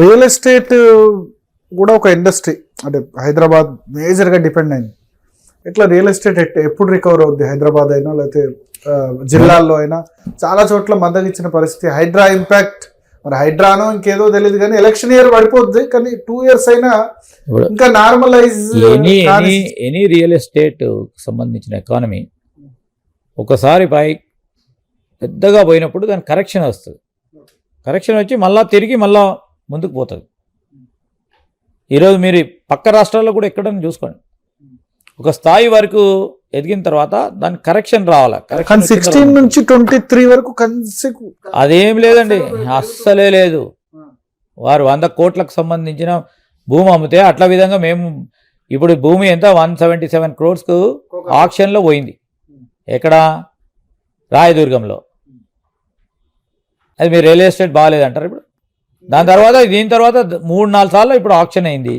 Real estate కూడా ఒక industry, అంటే హైదరాబాద్ మేజర్గా డిపెండ్ అయింది. ఇట్లా రియల్ ఎస్టేట్ ఎప్పుడు రికవర్ అవుద్ది? హైదరాబాద్ అయినా లేకపోతే జిల్లాల్లో అయినా చాలా చోట్ల మందగించిన ఇచ్చిన పరిస్థితి. హైడ్రా ఇంపాక్ట్, మరి హైడ్రానో ఇంకేదో తెలియదు కానీ ఎలక్షన్ ఇయర్ పడిపోద్ది, కానీ 2 years అయినా ఇంకా నార్మలైజ్. ఎనీ రియల్ ఎస్టేట్ సంబంధించిన ఎకానమీ ఒకసారి పై పెద్దగా పోయినప్పుడు దాని కరెక్షన్ వస్తుంది. కరెక్షన్ వచ్చి తిరిగి ముందుకు పోతుంది. ఈరోజు మీరు పక్క రాష్ట్రాల్లో కూడా ఎక్కడైనా చూసుకోండి, ఒక స్థాయి వరకు ఎదిగిన తర్వాత దాని కరెక్షన్ రావాలి. 16 నుంచి 23 వరకు అదేం లేదండి, అస్సలే లేదు. వారు 100 కోట్లకు సంబంధించిన భూమి అమ్మితే అట్లా విధంగా మేము ఇప్పుడు భూమి ఎంత 177 crores ఆక్షన్లో పోయింది. ఎక్కడ? రాయదుర్గంలో. అది మీరు రియల్ ఎస్టేట్ బాగాలేదంటారు. ఇప్పుడు దీని తర్వాత 3-4 సార్లు ఇప్పుడు ఆక్షన్ అయింది.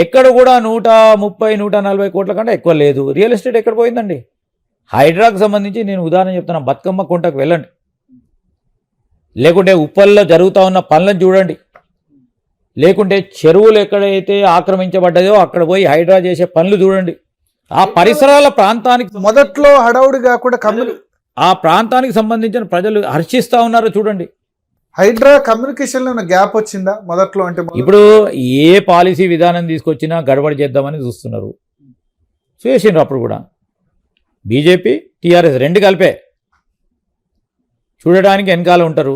ఎక్కడ కూడా 130-140 కోట్ల కంటే ఎక్కువ లేదు. రియల్ ఎస్టేట్ ఎక్కడ పోయిందండి? హైడ్రాకు సంబంధించి నేను ఉదాహరణ చెప్తున్నా, బతుకమ్మ కుంటకు వెళ్ళండి, లేకుంటే ఉప్పల్లో జరుగుతూ ఉన్న పనులను చూడండి, లేకుంటే చెరువులు ఎక్కడైతే ఆక్రమించబడ్డదో అక్కడ పోయి హైడ్రా చేసే పనులు చూడండి. ఆ పరిసరాల ప్రాంతానికి మొదట్లో హడావుడిగా కూడా ఆ ప్రాంతానికి సంబంధించిన ప్రజలు హర్షిస్తూ ఉన్నారో చూడండి. హైడ్రా కమ్యూనికేషన్ లో గ్యాప్ వచ్చిందా మొదట్లో? అంటే ఇప్పుడు ఏ పాలసీ విధానం తీసుకొచ్చినా గడబడి చేద్దామని చూస్తున్నారు. చేసిండ్రు అప్పుడు కూడా. బీజేపీ టీఆర్ఎస్ 2 కలిపే చూడడానికి వెనకాల ఉంటారు,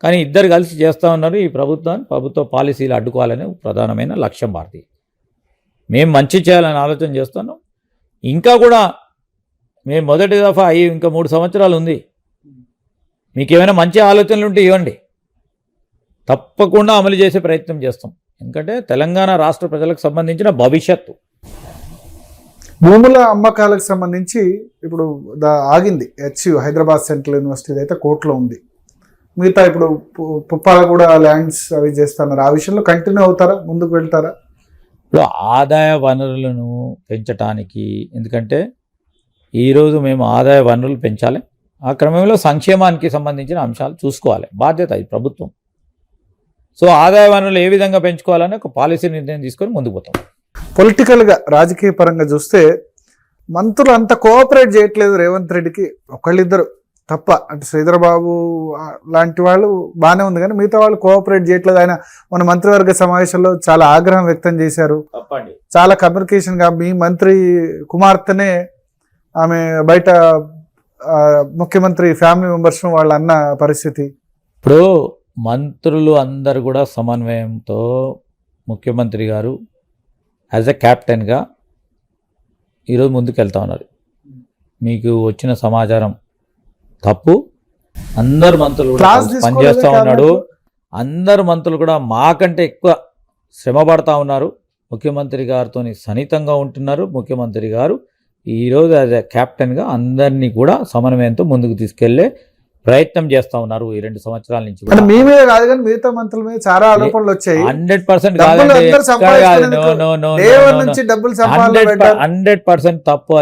కానీ ఇద్దరు కలిసి చేస్తూ ఉన్నారు. ఈ ప్రభుత్వ పాలసీలు అడ్డుకోవాలనే ప్రధానమైన లక్ష్యం భారతీయ. మేము మంచి చేయాలని ఆలోచన చేస్తున్నాం. ఇంకా కూడా మేము మొదటి దఫా ఇంకా 3 సంవత్సరాలు ఉంది. మీకు ఏమైనా మంచి ఆలోచనలు ఉంటే ఇవ్వండి, తప్పకుండా అమలు చేసే ప్రయత్నం చేస్తాం. ఎందుకంటే తెలంగాణ రాష్ట్ర ప్రజలకు సంబంధించిన భవిష్యత్తు. భూముల అమ్మకాలకు సంబంధించి ఇప్పుడు ఆగింది. హైదరాబాద్ సెంట్రల్ యూనివర్సిటీ అయితే కోర్టులో ఉంది. మిగతా ఇప్పుడు పుప్పాల కూడా ల్యాండ్స్ అవి చేస్తున్నారు. ఆ విషయంలో కంటిన్యూ అవుతారా, ముందుకు వెళ్తారా? ఇప్పుడు ఆదాయ వనరులను పెంచడానికి, ఎందుకంటే ఈరోజు మేము ఆదాయ వనరులు పెంచాలి, ఆ క్రమంలో సంక్షేమానికి సంబంధించిన అంశాలు చూసుకోవాలి. బాధ్యత ఇది ప్రభుత్వం. సో ఆదాయ వనరులు ఏ విధంగా పెంచుకోవాలని ఒక పాలసీ నిర్ణయం తీసుకొని ముందుకు పోతాం. పొలిటికల్గా రాజకీయ పరంగా చూస్తే మంత్రులు అంత కోఆపరేట్ చేయట్లేదు రేవంత్ రెడ్డికి. ఒకళ్ళిద్దరు తప్ప, అంటే శ్రీధరబాబు లాంటి వాళ్ళు బాగానే ఉంది, కానీ మిగతా వాళ్ళు కోఆపరేట్ చేయట్లేదు. ఆయన మన మంత్రివర్గ సమావేశంలో చాలా ఆగ్రహం వ్యక్తం చేశారు. చాలా కమ్యూనికేషన్గా మీ మంత్రి కుమార్తెనే ఆమె బయట ముఖ్యమంత్రి ఫ్యామిలీ మెంబర్స్ వాళ్ళు అన్న పరిస్థితి. ఇప్పుడు మంత్రులు అందరు కూడా సమన్వయంతో ముఖ్యమంత్రి గారు యాజ్ ఎ క్యాప్టెన్గా ఈరోజు ముందుకు వెళ్తా ఉన్నారు. మీకు వచ్చిన సమాచారం తప్పు, అందరు మంత్రులు కూడా పనిచేస్తూ ఉన్నాడు. అందరు మంత్రులు కూడా మాకంటే ఎక్కువ శ్రమ పడతా ఉన్నారు. ముఖ్యమంత్రి గారితో సన్నిహితంగా ఉంటున్నారు. ముఖ్యమంత్రి గారు ఈరోజు యాజ్ ఎ క్యాప్టెన్గా అందరినీ కూడా సమన్వయంతో ముందుకు తీసుకెళ్లే ప్రయత్నం చేస్తా ఉన్నారు. ఈ 2 సంవత్సరాల నుంచి మీ మీద కాదు కానీ మిగతా మంత్రుల మీద చాలా ఆరోపణలు వచ్చాయి. 100% 100% తప్పు.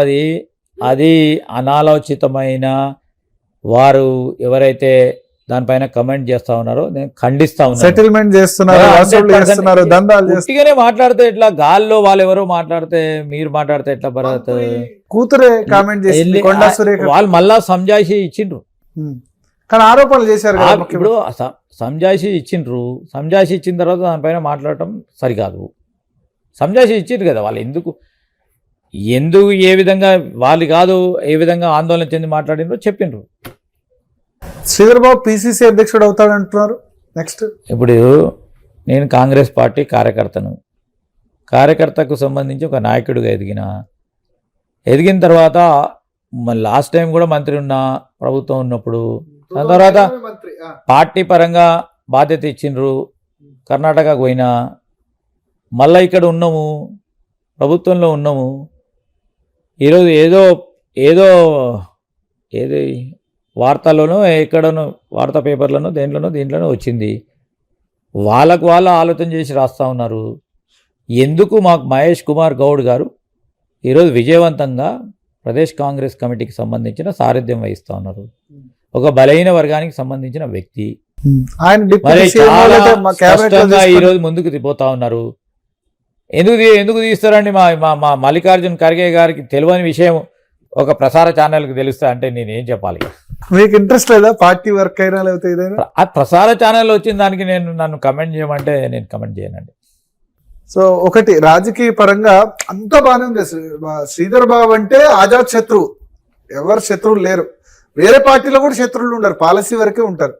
అది అనాలోచితమైన వారు ఎవరైతే దానిపైన కమెంట్ చేస్తా ఉన్నారో నేను ఖండిస్తా ఉన్నాను. సెటిల్మెంట్ చేస్తున్నారు, గట్టిగానే మాట్లాడితే ఎట్లా, గాల్లో వాళ్ళు ఎవరో మాట్లాడితే మీరు మాట్లాడితే ఎట్లా? భరత్ కూతురే కామెంట్ చేసి వాళ్ళు మళ్ళా సంజాయిషి ఇచ్చిండ్రు, కానీ ఆరోపణలు చేశారు. ఇప్పుడు సంజాయిషి ఇచ్చిండ్రు, సంజాయిషి ఇచ్చిన తర్వాత దానిపైన మాట్లాడటం సరికాదు. సంజాయిషి ఇచ్చిండ్రు కదా, వాళ్ళు ఎందుకు ఏ విధంగా వాళ్ళు కాదు ఏ విధంగా ఆందోళన చెంది మాట్లాడిండ్రో చెప్పిండ్రు. శ్రీధరబాబు పిసిసి అధ్యక్షుడు అవుతాడంటున్నారు నెక్స్ట్. ఇప్పుడు నేను కాంగ్రెస్ పార్టీ కార్యకర్తకు సంబంధించి ఒక నాయకుడిగా ఎదిగిన తర్వాత లాస్ట్ టైం కూడా మంత్రి ఉన్నా ప్రభుత్వం ఉన్నప్పుడు, దాని తర్వాత పార్టీ పరంగా బాధ్యత ఇచ్చిండ్రు. కర్ణాటకకు పోయినా మళ్ళీ ఇక్కడ ఉన్నాము, ప్రభుత్వంలో ఉన్నాము. ఈరోజు ఏది వార్తల్లోనో ఎక్కడనో వార్తా పేపర్లోనో దీంట్లోనో వచ్చింది. వాళ్ళకు ఆలోచన చేసి రాస్తూ ఉన్నారు. ఎందుకు మాకు మహేష్ కుమార్ గౌడ్ గారు ఈరోజు విజయవంతంగా ప్రదేశ్ కాంగ్రెస్ కమిటీకి సంబంధించిన సారథ్యం వహిస్తూ ఉన్నారు. ఒక బలహీన వర్గానికి సంబంధించిన వ్యక్తి. ఆయన మరి డిప్యూటీ సీఎం చాలా వాళ్ళైతే మా క్యాబినెట్ లో స్పష్టంగా ఈ తీసుకొని- రోజు ముందుకు పోతా ఉన్నారు. ఎందుకు తీస్తారండి? మా మా మా మల్లికార్జున్ ఖర్గే గారికి తెలియని విషయం ఒక ప్రసార ఛానల్కి తెలుస్తా అంటే నేను ఏం చెప్పాలి? మీకు ఇంట్రెస్ట్ లేదా పార్టీ వర్క్ అయినా లేకపోతే ఏదైనా? ఆ ప్రసార ఛానల్ వచ్చిన దానికి నన్ను కమెంట్ చేయమంటే నేను కమెంట్ చేయనండి. సో ఒకటి రాజకీయ పరంగా అంత బాగానే ఉంది. శ్రీధర్ బాబు అంటే ఆజాద్ శత్రువు, ఎవరు శత్రువులు లేరు. వేరే పార్టీలో కూడా శత్రువులు ఉండరు, పాలసీ వరకే ఉంటారు.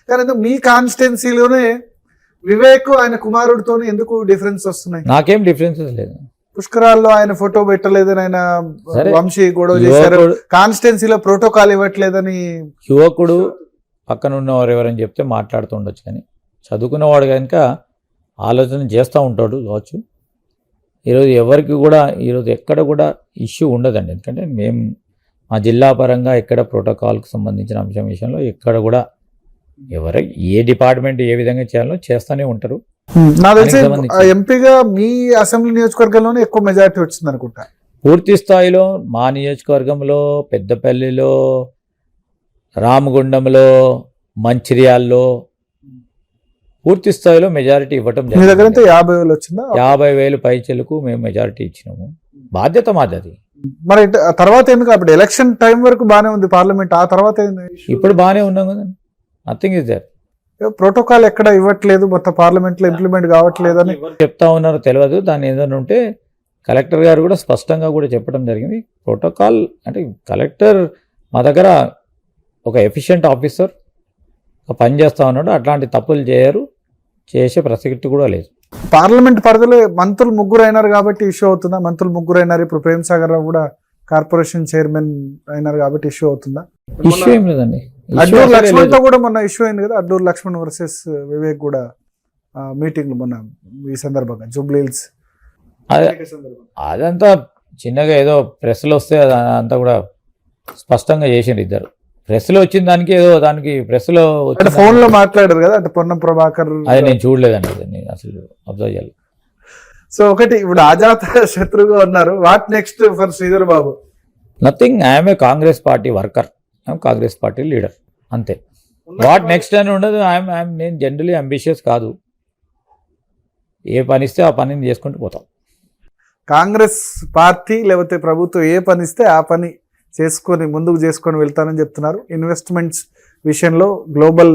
కానీ ఎందుకు మీ కాన్స్టిట్యున్సీలోనే వివేక్ ఆయన కుమారుడితో ఎందుకు డిఫరెన్స్ వస్తున్నాయి? నాకేం డిఫరెన్సెస్ లేదు. పుష్కరాల్లో ఆయన ఫోటో పెట్టలేదని ఆయన సరే. వంశీ గొడవ చేశారు. యువకుడు కాన్స్టిట్యున్సీలో ప్రోటోకాల్ ఇవ్వట్లేదని యువకుడు పక్కన ఉన్నవారు ఎవరని చెప్తే మాట్లాడుతూ ఉండొచ్చు, కానీ చదువుకున్నవాడు కనుక ఆలోచన చేస్తూ ఉంటాడు కావచ్చు. ఈరోజు ఎవరికి కూడా ఈరోజు ఎక్కడ కూడా ఇష్యూ ఉండదండి. ఎందుకంటే మేము మా జిల్లా పరంగా ఎక్కడ ప్రోటోకాల్కి సంబంధించిన అంశం విషయంలో ఎక్కడ కూడా ఎవరు ఏ డిపార్ట్మెంట్ ఏ విధంగా చేయాలో చేస్తూనే ఉంటారు. నాకు తెలిసి దానికి సంబంధించి- ఎంపీగా మీ అసెంబ్లీ నియోజకవర్గంలోనే ఎక్కువ మెజారిటీ వచ్చింది అనుకుంటా. పూర్తి స్థాయిలో మా నియోజకవర్గంలో, పెద్దపల్లిలో, రామగుండంలో, మంచిర్యాల్లో పూర్తి స్థాయిలో మెజారిటీ ఇవ్వటం మీ దగ్గర అయితే జరిగింది. 50,000 వచ్చిందా? 50,000 పైచలకు మేము మెజారిటీ ఇచ్చినాము. బాధ్యత మాది అది. మరి ఆ తర్వాత ఎందుకు అప్పుడు ఎలక్షన్ టైం వరకు బానే ఉంది పార్లమెంట్, ఆ తర్వాత ఇప్పుడు బాగానే ఉన్నాం కదండి. Nothing is there. ప్రోటోకాల్ ఎక్కడ ఇవ్వట్లేదు, మొత్తం పార్లమెంట్ లో ఇంప్లిమెంట్ కావట్లేదని చెప్తా ఉన్నారో తెలియదు. దాన్ని ఏదైనా ఉంటే కలెక్టర్ గారు కూడా స్పష్టంగా కూడా చెప్పడం జరిగింది. ప్రోటోకాల్ అంటే కలెక్టర్ మా దగ్గర ఒక ఎఫిషియెంట్ ఆఫీసర్ పని చేస్తూ ఉన్నాడు. అట్లాంటి తప్పులు చేయరు, చేసే ప్రసక్తి కూడా లేదు. పార్లమెంట్ పరిధిలో మంత్రులు 3 అయినారు కాబట్టి ఇష్యూ అవుతుందా? మంత్రులు 3 అయినారు. ఇప్పుడు ప్రేమ్ సాగర్ రావు కూడా కార్పొరేషన్ చైర్మన్ అయినారు కాబట్టి ఇష్యూ అవుతుందా? ఇష్యూ ఏం లేదండి. ఇష్యూ అడ్డూరు అసలే లక్ష్మణ్ తో లేదు. కూడా మొన్న ఇష్యూ అయింది కదా, అడ్డూరు లక్ష్మణ్ వర్సెస్ వివేక్ కూడా మీటింగ్లు మొన్న ఈ సందర్భంగా జూబ్లీహిల్స్ అదే- అదంతా చిన్నగా ఏదో ప్రెస్లో వస్తే అదంతా కూడా స్పష్టంగా చేసిండ్రు ఇద్దరు. ప్రెస్లో వచ్చిన దానికి ఏదో దానికి ప్రెస్లో అంటే ఫోన్ లో మాట్లాడారు కదా, అంటే పొన్నం ప్రభాకర్. అది నేను చూడలేదండి. అది నేను అసలు అబ్జర్వ్ చేయాలి. సో ఒకటి ఇప్పుడు ఆజాత శత్రువుగా ఉన్నారు. What next for Sridhar Babu? Nothing. I'm a Congress party worker, I'm Congress party leader, అంతే. వాట్ నెక్స్ట్ అని ఉండదు. నేను జనరలీ అంబిషియస్ కాదు. ఏ పని ఇస్తే ఆ పనిని చేసుకుంటూ పోతాం. కాంగ్రెస్ పార్టీ లేకపోతే ప్రభుత్వం ఏ పని ఇస్తే ఆ పని చేసుకొని ముందుకు చేసుకొని వెళ్తానని చెప్తున్నారు. ఇన్వెస్ట్మెంట్స్ విషయంలో గ్లోబల్